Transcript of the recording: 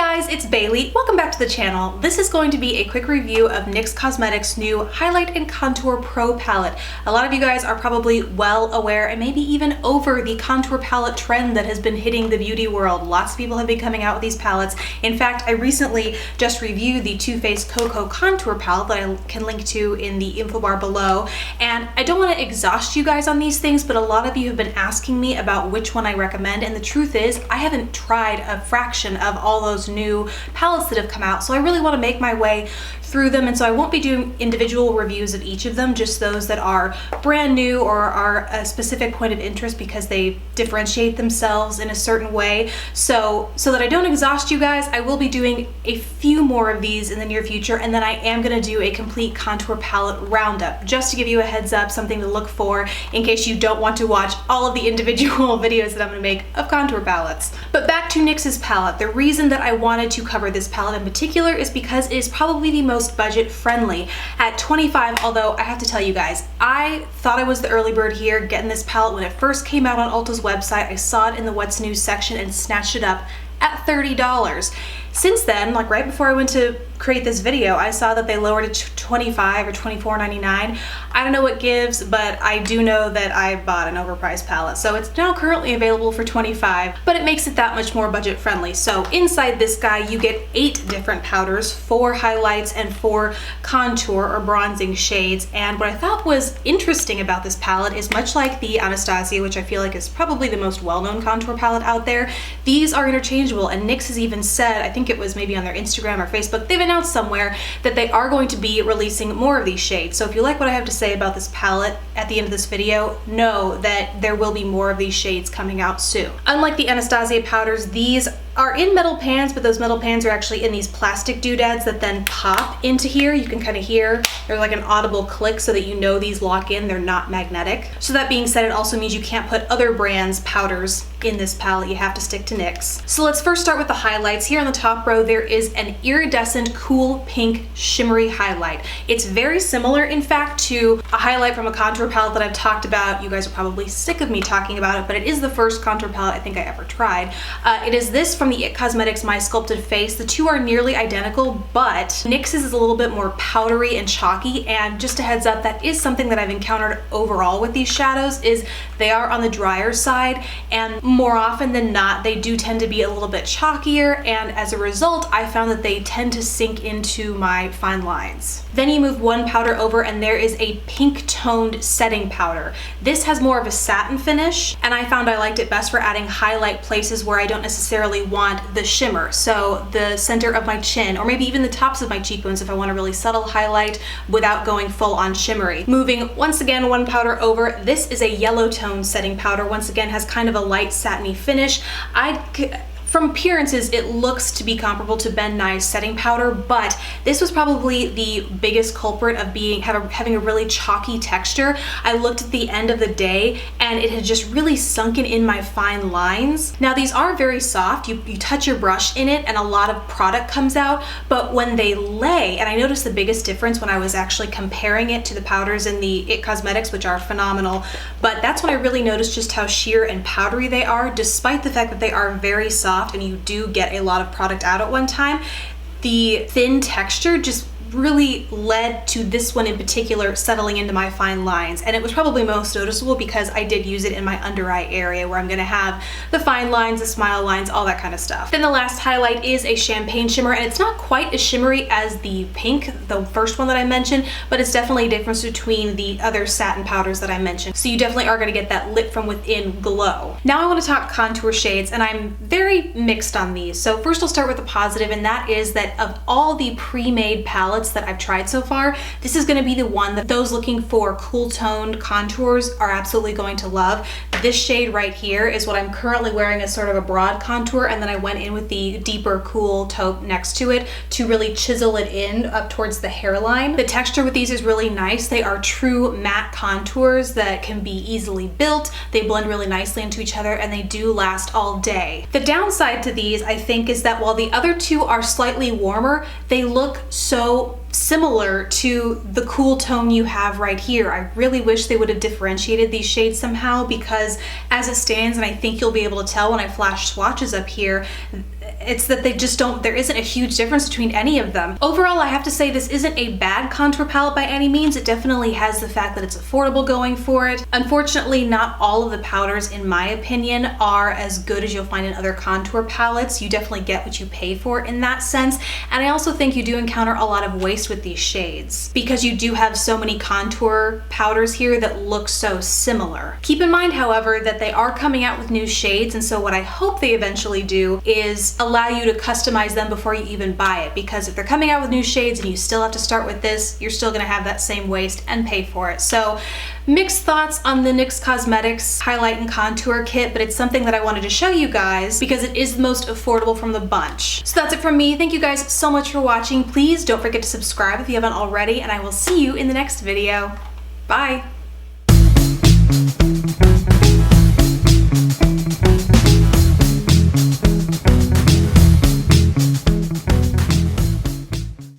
guys, it's Bailey. Welcome back to the channel. This is going to be a quick review of NYX Cosmetics' new Highlight and Contour Pro palette. A lot of you guys are probably well aware and maybe even over the contour palette trend that has been hitting the beauty world. Lots of people have been coming out with these palettes. In fact, I recently just reviewed the Too Faced Cocoa Contour palette that I can link to in the info bar below. And I don't want to exhaust you guys on these things, but a lot of you have been asking me about which one I recommend. And the truth is, I haven't tried a fraction of all those new palettes that have come out, so I really want to make my way through them, and so I won't be doing individual reviews of each of them, just those that are brand new or are a specific point of interest because they differentiate themselves in a certain way. So that I don't exhaust you guys, I will be doing a few more of these in the near future, and then I am going to do a complete contour palette roundup, just to give you a heads up, something to look for in case you don't want to watch all of the individual videos that I'm going to make of contour palettes. But back to NYX's palette. The reason that I wanted to cover this palette in particular is because it is probably the most budget friendly at $25. Although I have to tell you guys, I thought I was the early bird here getting this palette when it first came out on Ulta's website. I saw it in the What's New section and snatched it up at $30. Since then, like right before I went to create this video, I saw that they lowered it to $25 or $24.99. I don't know what gives, but I do know that I bought an overpriced palette. So it's now currently available for $25, but it makes it that much more budget friendly. So inside this guy, you get 8 different powders, 4 highlights and 4 contour or bronzing shades. And what I thought was interesting about this palette is, much like the Anastasia, which I feel like is probably the most well-known contour palette out there, these are interchangeable. And NYX has even said, I think it was maybe on their Instagram or Facebook, they've announced somewhere that they are going to be releasing more of these shades. So if you like what I have to say about this palette at the end of this video, know that there will be more of these shades coming out soon. Unlike the Anastasia powders, these are in metal pans, but those metal pans are actually in these plastic doodads that then pop into here. You can kind of hear there's like an audible click so that you know these lock in, they're not magnetic. So that being said, it also means you can't put other brands' powders in this palette. You have to stick to NYX. So let's first start with the highlights. Here on the top row, there is an iridescent cool pink shimmery highlight. It's very similar, in fact, to a highlight from a contour palette that I've talked about. You guys are probably sick of me talking about it, but it is the first contour palette I think I ever tried. It is this from the IT Cosmetics My Sculpted Face. The two are nearly identical, but NYX's is a little bit more powdery and chalky, and just a heads up, that is something that I've encountered overall with these shadows, is they are on the drier side, and more often than not, they do tend to be a little bit chalkier, and as a result, I found that they tend to sink into my fine lines. Then you move one powder over, and there is a pink toned setting powder. This has more of a satin finish, and I found I liked it best for adding highlight places where I don't necessarily want the shimmer. So the center of my chin, or maybe even the tops of my cheekbones if I want a really subtle highlight without going full on shimmery. Moving once again one powder over, this is a yellow tone setting powder. Once again, has kind of a light satiny finish. From appearances, it looks to be comparable to Ben Nye's setting powder, but this was probably the biggest culprit of having a really chalky texture. I looked at the end of the day, and it had just really sunken in my fine lines. Now, these are very soft. You touch your brush in it, and a lot of product comes out, but when they lay, and I noticed the biggest difference when I was actually comparing it to the powders in the IT Cosmetics, which are phenomenal, but that's when I really noticed just how sheer and powdery they are, despite the fact that they are very soft and you do get a lot of product out at one time. The thin texture just really led to this one in particular settling into my fine lines, and it was probably most noticeable because I did use it in my under eye area where I'm gonna have the fine lines, the smile lines, all that kind of stuff. Then the last highlight is a champagne shimmer, and it's not quite as shimmery as the pink, the first one that I mentioned, but it's definitely a difference between the other satin powders that I mentioned. So you definitely are gonna get that lit from within glow. Now I wanna talk contour shades, and I'm very mixed on these. So first I'll start with the positive, and that is that of all the pre-made palettes that I've tried so far, this is going to be the one that those looking for cool toned contours are absolutely going to love. This shade right here is what I'm currently wearing as sort of a broad contour, and then I went in with the deeper cool taupe next to it to really chisel it in up towards the hairline. The texture with these is really nice. They are true matte contours that can be easily built. They blend really nicely into each other, and they do last all day. The downside to these, I think, is that while the other two are slightly warmer, they look so similar to the cool tone you have right here. I really wish they would have differentiated these shades somehow, because as it stands, and I think you'll be able to tell when I flash swatches up here, It's that they just don't, there isn't a huge difference between any of them. Overall, I have to say this isn't a bad contour palette by any means. It definitely has the fact that it's affordable going for it. Unfortunately, not all of the powders, in my opinion, are as good as you'll find in other contour palettes. You definitely get what you pay for in that sense. And I also think you do encounter a lot of waste with these shades because you do have so many contour powders here that look so similar. Keep in mind, however, that they are coming out with new shades, and so what I hope they eventually do is allow you to customize them before you even buy it, because if they're coming out with new shades and you still have to start with this, you're still gonna have that same waste and pay for it. So mixed thoughts on the NYX Cosmetics Highlight and Contour Kit, but it's something that I wanted to show you guys because it is the most affordable from the bunch. So that's it from me. Thank you guys so much for watching. Please don't forget to subscribe if you haven't already, and I will see you in the next video. Bye.